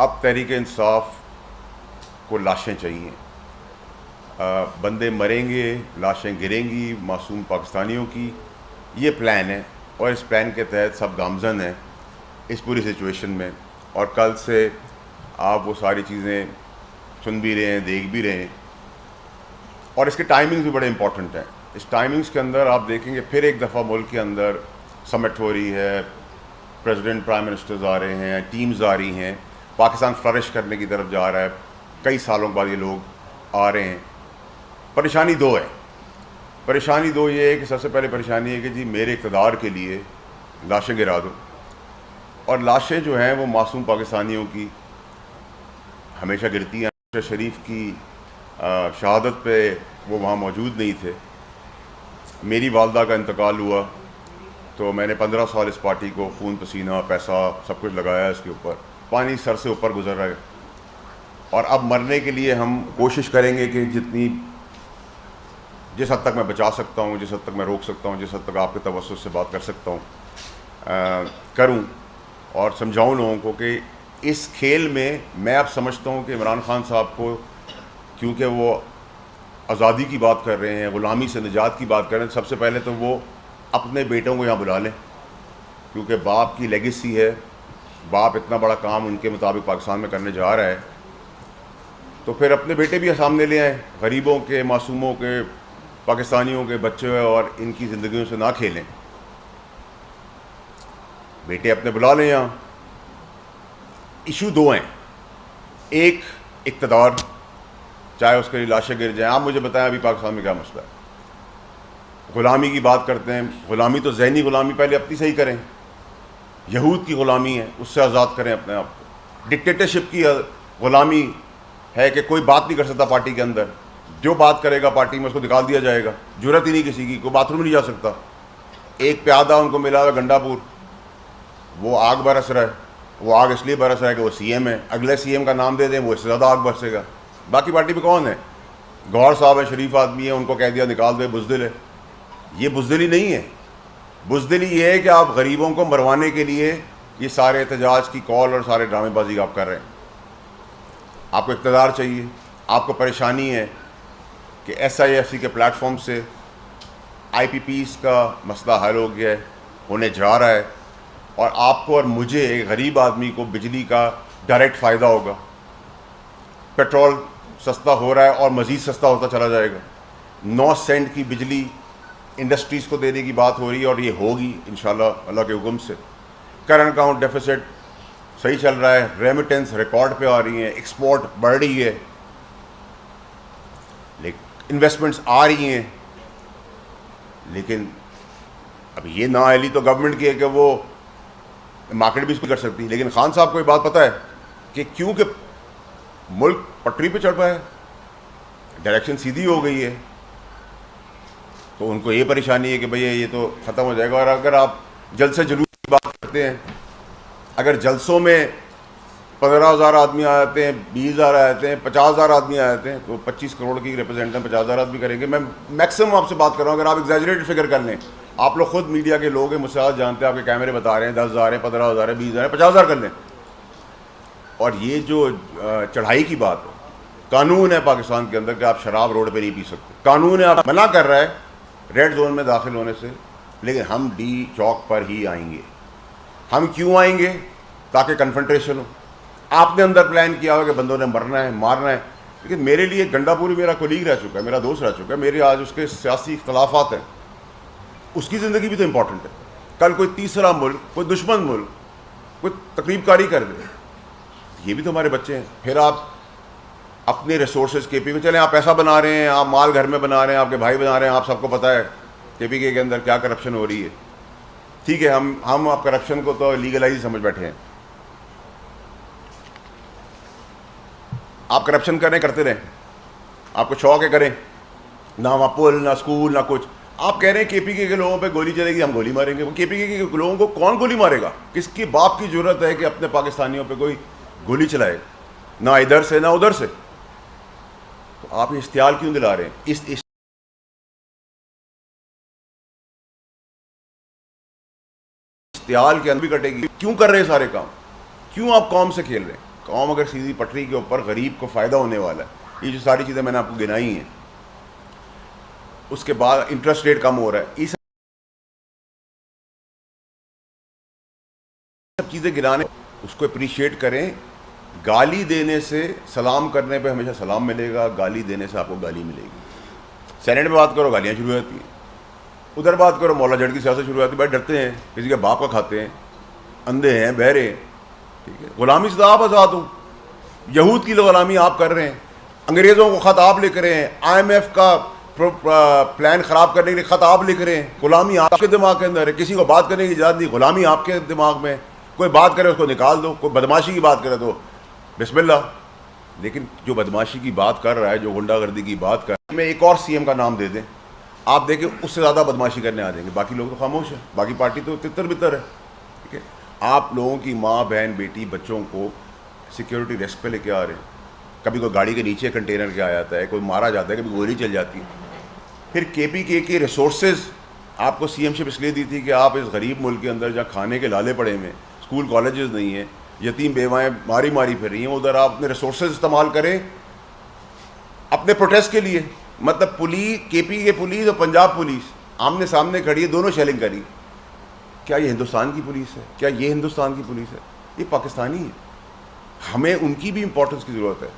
अब तहरीक इंसाफ को लाशें चाहिए। बंदे मरेंगे, लाशें गिरेंगी मासूम पाकिस्तानियों की, ये प्लान है। और इस प्लान के तहत सब गामजन हैं इस पूरी सिचुएशन में। और कल से आप वो सारी चीज़ें सुन भी रहे हैं, देख भी रहे हैं। और इसके टाइमिंग्स भी बड़े इंपॉर्टेंट हैं। इस टाइमिंग्स के अंदर आप देखेंगे फिर एक दफ़ा मुल्क के अंदर समिट हो रही है, प्रेसिडेंट प्राइम मिनिस्टर्स आ रहे हैं, टीम्स आ रही हैं, पाकिस्तान फ्लरिश करने की तरफ जा रहा है। कई सालों बाद ये लोग आ रहे हैं। परेशानी दो है। परेशानी दो ये है कि सबसे पहले परेशानी है कि जी मेरे इक़्तिदार के लिए लाशें गिरा दो। और लाशें जो हैं वो मासूम पाकिस्तानियों की हमेशा गिरती हैं। शरीफ की शहादत पे वो वहाँ मौजूद नहीं थे। मेरी वालदा का इंतकाल हुआ तो मैंने 15 साल इस पार्टी को खून पसीना पैसा सब कुछ लगाया इसके ऊपर। पानी सर से ऊपर गुजर रहा है। और अब मरने के लिए हम कोशिश करेंगे कि जिस हद तक मैं बचा सकता हूँ, जिस हद तक मैं रोक सकता हूँ, जिस हद तक आपके तवज्जुह से बात कर सकता हूँ करूँ और समझाऊँ लोगों को कि इस खेल में मैं अब समझता हूँ कि इमरान खान साहब को, क्योंकि वो आज़ादी की बात कर रहे हैं, ग़ुलामी से निजात की बात कर रहे हैं, सबसे पहले तो वो अपने बेटों को यहाँ बुला लें, क्योंकि बाप की लेगेसी है। बाप इतना बड़ा काम उनके मुताबिक पाकिस्तान में करने जा रहा है, तो फिर अपने बेटे भी सामने ले आएँ। गरीबों के, मासूमों के, पाकिस्तानियों के बच्चे और इनकी ज़िंदगियों से ना खेलें। बेटे अपने बुला लें यहाँ। इशू दो हैं। एक, इक़्तिदार, चाहे उसके लिए लाशें गिर जाएँ। आप मुझे बताएं अभी पाकिस्तान में क्या मसला है? ग़ुलामी की बात करते हैं। ग़ुलामी तो ज़हनी ग़ुलामी पहले अपनी सही करें। यहूद की ग़ुलामी है, उससे आज़ाद करें अपने आप को। डिक्टेटरशिप की ग़ुलामी है कि कोई बात नहीं कर सकता पार्टी के अंदर। जो बात करेगा पार्टी में उसको निकाल दिया जाएगा। जुर्रत ही नहीं किसी की, कोई बाथरूम नहीं जा सकता। एक प्यादा उनको मिला हुआ गंडापुर, वो आग बरस रहा है। वो आग इसलिए बरस रहा है कि वो सीएम है। अगले सीएम का नाम दे दें, वो इससे ज़्यादा आग बरसेगा। बाकी पार्टी में कौन है? गौहर साहब है, शरीफ आदमी है, उनको कह दिया निकाल दे, बुज़दिल है। ये बुज़दिली नहीं है। बुज़दिली ये है कि आप गरीबों को मरवाने के लिए ये सारे एहतजाज की कॉल और सारे ड्रामेबाजी आप कर रहे हैं। आपको इक़्तिदार चाहिए। आपको परेशानी है कि SIFC के प्लेटफॉर्म से IPPs का मसला हल हो गया है, होने जा रहा है। और आपको और मुझे, एक गरीब आदमी को, बिजली का डायरेक्ट फ़ायदा होगा। पेट्रोल सस्ता हो रहा है और मज़ीद सस्ता होता चला जाएगा। 9 सेंट की बिजली इंडस्ट्रीज़ को देने की बात हो रही है और ये होगी इंशाल्लाह अल्लाह के हुक्म से। करंट अकाउंट डेफिसिट सही चल रहा है। रेमिटेंस रिकॉर्ड पे आ रही हैं। एक्सपोर्ट बढ़ रही है। लेकिन इन्वेस्टमेंट्स आ रही हैं। लेकिन अब ये नाअहली तो गवर्नमेंट की है कि वो मार्केट भी इसको कर सकती है। लेकिन खान साहब को ये बात पता है कि क्योंकि मुल्क पटरी पे चढ़ पाया है, डायरेक्शन सीधी हो गई है, तो उनको ये परेशानी है कि भैया ये तो ख़त्म हो जाएगा। और अगर आप जल्द से जुलूस की बात करते हैं, अगर जलसों में 15,000 आदमी आ जाते हैं, 20,000 आ जाते हैं, 50,000 आदमी आ जाते हैं, तो 25 करोड़ की रिप्रेजेंटेशन 50,000 आदमी करेंगे। मैं मैक्सिमम आपसे बात कर रहा हूँ। अगर आप एग्जैजरेटेड फिगर कर लें, आप लोग खुद मीडिया के लोग हैं, मुझसे आज जानते हैं, आपके कैमरे बता रहे हैं 10,000 है, 15,000 है, 20,000 है, 50,000 कर लें। और ये जो चढ़ाई की बात है, कानून है पाकिस्तान के अंदर कि आप शराब रोड पे नहीं पी सकते। कानून है, आप मना कर रहा है रेड जोन में दाखिल होने से, लेकिन हम डी चौक पर ही आएंगे। हम क्यों आएंगे? ताकि कन्फ्रंटेशन हो। आपने अंदर प्लान किया हो कि बंदों ने मरना है, मारना है। लेकिन मेरे लिए गंडापुरी मेरा कोलीग रह चुका है, मेरा दोस्त रह चुका है। मेरे आज उसके सियासी इख्तलाफात हैं, उसकी ज़िंदगी भी तो इम्पॉर्टेंट है। कल कोई तीसरा मुल्क, कोई दुश्मन मुल्क कोई तकरीबकारी कर दे, ये भी तो हमारे बच्चे हैं। फिर आप अपने रिसोर्सेज KPK चलें, आप पैसा बना रहे हैं, आप माल घर में बना रहे हैं, आपके भाई बना रहे हैं, आप सबको पता है KPK के अंदर क्या करप्शन हो रही है। ठीक है, हम आप करप्शन को तो लीगलाइज समझ बैठे हैं। आप करप्शन करें, करते रहें, आपको शौक है करें, ना वहाँ पुल, ना स्कूल, ना कुछ। आप कह रहे हैं KPK के लोगों पे गोली चलेगी, हम गोली मारेंगे। वो KPK के लोगों को कौन गोली मारेगा? किसकी बाप की जरूरत है कि अपने पाकिस्तानियों पे कोई गोली चलाए? ना इधर से ना उधर से। तो आप इश्तियाल क्यों दिला रहे हैं? इस इश्तियाल के अंदर भी कटेगी। क्यों कर रहे हैं सारे काम? क्यों आप कौम से खेल रहे हैं? कौम अगर सीधी पटरी के ऊपर गरीब को फ़ायदा होने वाला है, ये जो सारी चीज़ें मैंने आपको गिनाई हैं, उसके बाद इंटरेस्ट रेट कम हो रहा है, ये सब चीज़ें गिनाने, उसको अप्रिशिएट करें। गाली देने से, सलाम करने पे हमेशा सलाम मिलेगा, गाली देने से आपको गाली मिलेगी। सेनेट में बात करो गालियाँ शुरू हो जाती हैं, उधर बात करो मौला झड़ की सियासत शुरू हो जाती है। भाई डरते हैं, किसी के बाप का खाते हैं, अंधे हैं, बहरे हैं, ठीक है। गुलामी से आप आज़ाद हो, यहूद की गुलामी आप कर रहे हैं, अंग्रेज़ों को ख़त आप लिख रहे हैं, IMF का प्लान ख़राब करने के लिए ख़त आप लिख रहे हैं। गुलामी आपके दिमाग के अंदर है, किसी को बात करने की इजाज़त नहीं, गुलामी आपके दिमाग में। कोई बात करे उसको निकाल दो, कोई बदमाशी की बात करे तो बिस्मिल्लाह। लेकिन जो बदमाशी की बात कर रहा है, जो गुंडागर्दी की बात कर रहा है, मैं एक और CM का नाम दे दें, आप देखें उससे ज़्यादा बदमाशी करने आ जाएंगे। बाकी लोग तो खामोश है, बाकी पार्टी तो तितर बितर है, ठीक है। आप लोगों की माँ बहन बेटी बच्चों को सिक्योरिटी रिस्क पे लेके आ रहे हैं। कभी कोई गाड़ी के नीचे कंटेनर के आ जाता है, कोई मारा जाता है, कभी गोली चल जाती है। फिर KPK के रिसोर्सेज आपको CMशिप इसलिए दी थी कि आप इस गरीब मुल्क के अंदर जहाँ खाने के लाले पड़े हुए, स्कूल कॉलेजेस नहीं है, यतीम बेवाएँ मारी मारी फिर रही हैं, उधर आप अपने रिसोर्सेज इस्तेमाल करें अपने प्रोटेस्ट के लिए। मतलब KPK पुलिस और पंजाब पुलिस आमने सामने खड़ी है, दोनों शेलिंग करी। क्या ये हिंदुस्तान की पुलिस है? क्या ये हिंदुस्तान की पुलिस है? ये पाकिस्तानी है। हमें उनकी भी इंपॉर्टेंस की ज़रूरत है।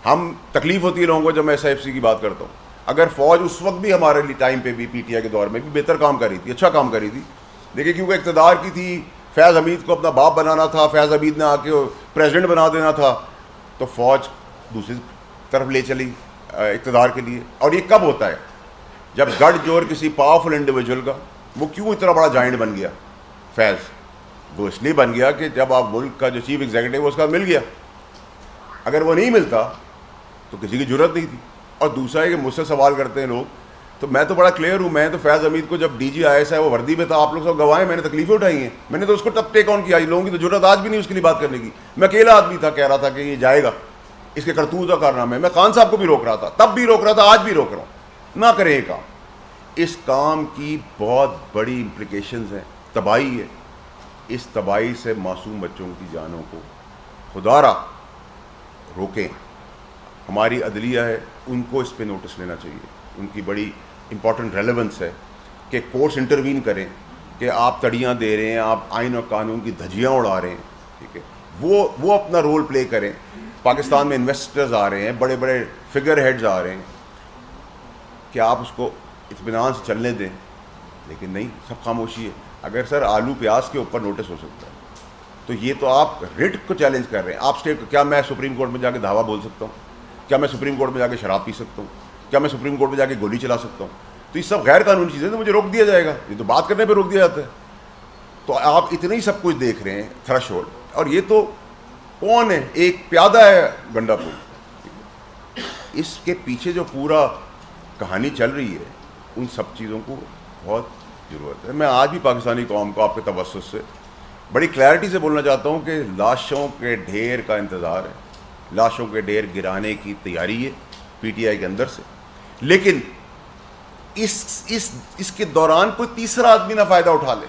हम तकलीफ़ होती है लोगों को जब मैं SIFC की बात करता हूँ। अगर फ़ौज उस वक्त भी हमारे लिए टाइम पे भी PTI के दौर में भी बेहतर काम कर रही थी, अच्छा काम कर रही थी, देखिए क्योंकि इक़्तिदार की थी, फैज़ हमीद को अपना बाप बनाना था, फैज़ हमीद ने आके प्रेसिडेंट बना देना था, तो फ़ौज दूसरी तरफ ले चली इक़्तिदार के लिए। और ये कब होता है? जब गठजोड़ किसी पावरफुल इंडिविजुअल का, वो क्यों इतना बड़ा जाइंट बन गया फैज़? वो इसलिए बन गया कि जब आप मुल्क का जो चीफ एग्जीक्यूटिव उसका मिल गया। अगर वो नहीं मिलता तो किसी की जरूरत नहीं थी। और दूसरा है कि मुझसे सवाल करते हैं लोग, तो मैं तो बड़ा क्लियर हूँ। मैं तो फैज़ हमीद को जब DG IS है वो वर्दी में था, आप लोग सब गवाएं, मैंने तकलीफें उठाई हैं, मैंने तो उसको तब टेक ऑन किया। लोगों की तो जरूरत आज भी नहीं उसके लिए बात करने की। मैं अकेला आदमी था, कह रहा था कि ये जाएगा, इसके करतूत का कारनामा है। मैं खान साहब को भी रोक रहा था, तब भी रोक रहा था, आज भी रोक रहा हूँ, ना करें ये काम। इस काम की बहुत बड़ी इम्प्लिकेशंस हैं, तबाही है। इस तबाही से मासूम बच्चों की जानों को खुदारा रोकें। हमारी अदलिया है, उनको इस पे नोटिस लेना चाहिए। उनकी बड़ी इंपॉर्टेंट रेलेवेंस है कि कोर्ट्स इंटरवीन करें कि आप तड़ियाँ दे रहे हैं, आप आइन और कानून की धज्जियाँ उड़ा रहे हैं, ठीक है। वो अपना रोल प्ले करें। पाकिस्तान में इन्वेस्टर्स आ रहे हैं, बड़े बड़े फिगर हेड्स आ रहे हैं, कि आप उसको इत्मीनान से चलने दें, लेकिन नहीं, सब खामोशी है। अगर सर आलू प्याज के ऊपर नोटिस हो सकता है तो ये तो आप रिट को चैलेंज कर रहे हैं। आप स्टेट, क्या मैं सुप्रीम कोर्ट में जाके धावा बोल सकता हूँ? क्या मैं सुप्रीम कोर्ट में जाके शराब पी सकता हूँ? क्या मैं सुप्रीम कोर्ट में जाके गोली चला सकता हूँ? तो ये सब गैर कानूनी चीज़ें, तो मुझे रोक दिया जाएगा। ये तो बात करने पर रोक दिया जाता है। तो आप इतने ही सब कुछ देख रहे हैं, थ्रेशोल्ड। और ये तो कौन है? एक प्यादा है गंडापुर, इसके पीछे जो पूरा कहानी चल रही है, उन सब चीज़ों को बहुत ज़रूरत है। मैं आज भी पाकिस्तानी कौम को आपके तवज्जुह से बड़ी क्लैरिटी से बोलना चाहता हूँ कि लाशों के ढेर का इंतज़ार है, लाशों के ढेर गिराने की तैयारी है PTI के अंदर से। लेकिन इसके दौरान कोई तीसरा आदमी ना फ़ायदा उठा ले।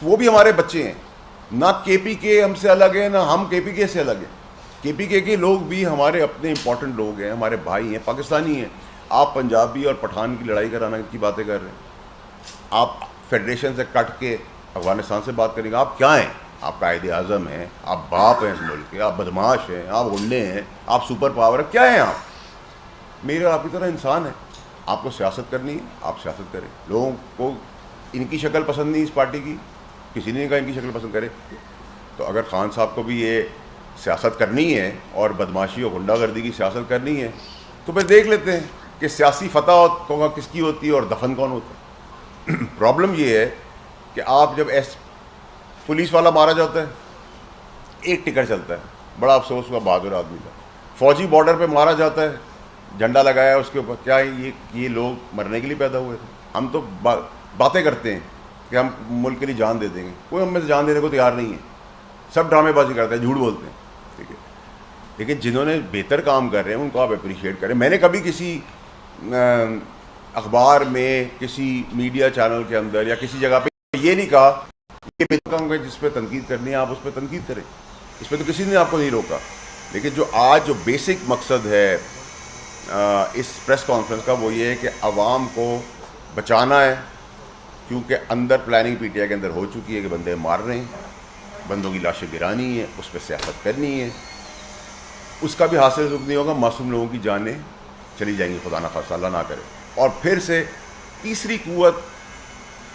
वो भी हमारे बच्चे हैं, ना KPK हमसे अलग है, ना हम KPK से अलग हैं। KPK के लोग भी हमारे अपने इंपॉर्टेंट लोग हैं, हमारे भाई हैं, पाकिस्तानी हैं। आप पंजाबी और पठान की लड़ाई कराने की बातें कर रहे हैं। आप फेडरेशन से कट के अफगानिस्तान से बात करेंगे। आप क्या हैं? आप कायदे आज़म हैं, आप बाप हैं इस मुल्क के, आप बदमाश हैं, आप गुंडे हैं, आप सुपर पावर है, क्या हैं आप? मेरे आपकी तरह इंसान है। आपको सियासत करनी है, आप सियासत करें। लोगों को इनकी शक्ल पसंद नहीं इस पार्टी की, किसी ने कहा इनकी शक्ल पसंद करे। तो अगर खान साहब को भी ये सियासत करनी है और बदमाशी और गुंडागर्दी की सियासत करनी है, तो फिर देख लेते हैं कि सियासी फतह किसकी होती है और दफन कौन होता है। प्रॉब्लम ये है कि आप जब पुलिस वाला मारा जाता है, एक टिकट चलता है, बड़ा अफसोस हुआ, बहादुर आदमी था। फौजी बॉर्डर पे मारा जाता है, झंडा लगाया उसके ऊपर। क्या ये लोग मरने के लिए पैदा हुए थे? हम तो बातें करते हैं कि हम मुल्क के लिए जान दे देंगे, कोई हम में से जान देने को तैयार नहीं है। सब ड्रामेबाजी करते हैं, झूठ बोलते हैं, ठीक है। लेकिन जिन्होंने बेहतर काम कर रहे हैं उनको आप अप्रिशिएट करें। मैंने कभी किसी अखबार में, किसी मीडिया चैनल के अंदर या किसी जगह पे ये नहीं कहा कि बेहतर काम है जिस पर तनकीद करनी है आप उस पर तनकीद करें। इस पर तो किसी ने आपको नहीं रोका। लेकिन जो आज जो बेसिक मकसद है इस प्रेस कॉन्फ्रेंस का वो ये है कि आवाम को बचाना है, क्योंकि अंदर प्लानिंग पीटीआई के अंदर हो चुकी है कि बंदे मार रहे हैं, बंदों की लाशें गिरानी है, उस पर सियासत करनी है, उसका भी हासिल रुख नहीं होगा, मासूम लोगों की जानें चली जाएंगी, खुदा ना खासा अल्लाह ना करे। और फिर से तीसरी कुव्वत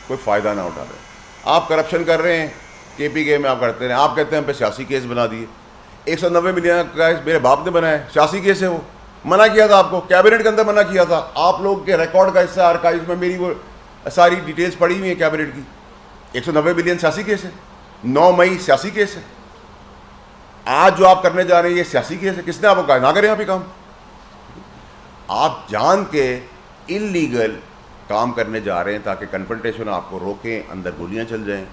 कोई फ़ायदा ना उठा रहे। आप करप्शन कर रहे हैं, KPK में आप करते हैं, आप कहते हैं हम पे सियासी केस बना दिए। 190 मिलियन का मेरे बाप ने बनाया, सियासी केस है वो, मना किया था आपको, कैबिनेट के अंदर मना किया था। आप लोग के रिकॉर्ड का हिस्सा आर्काइव में मेरी वो सारी डिटेल्स पड़ी हुई है कैबिनेट की। 190 मिलियन सियासी केस है, 9 मई सियासी केस है, आज जो आप करने जा रहे हैं ये सियासी केस है। किसने आपको कहा ना करें यहाँ पे काम? आप जान के इलीगल काम करने जा रहे हैं ताकि कन्फ्रंटेशन आपको रोकें, अंदर गोलियां चल जाएं,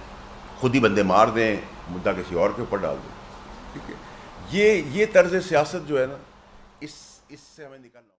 खुद ही बंदे मार दें, मुद्दा किसी और के ऊपर डाल दें। ठीक है, ये तर्ज सियासत जो है ना, इससे हमें निकलना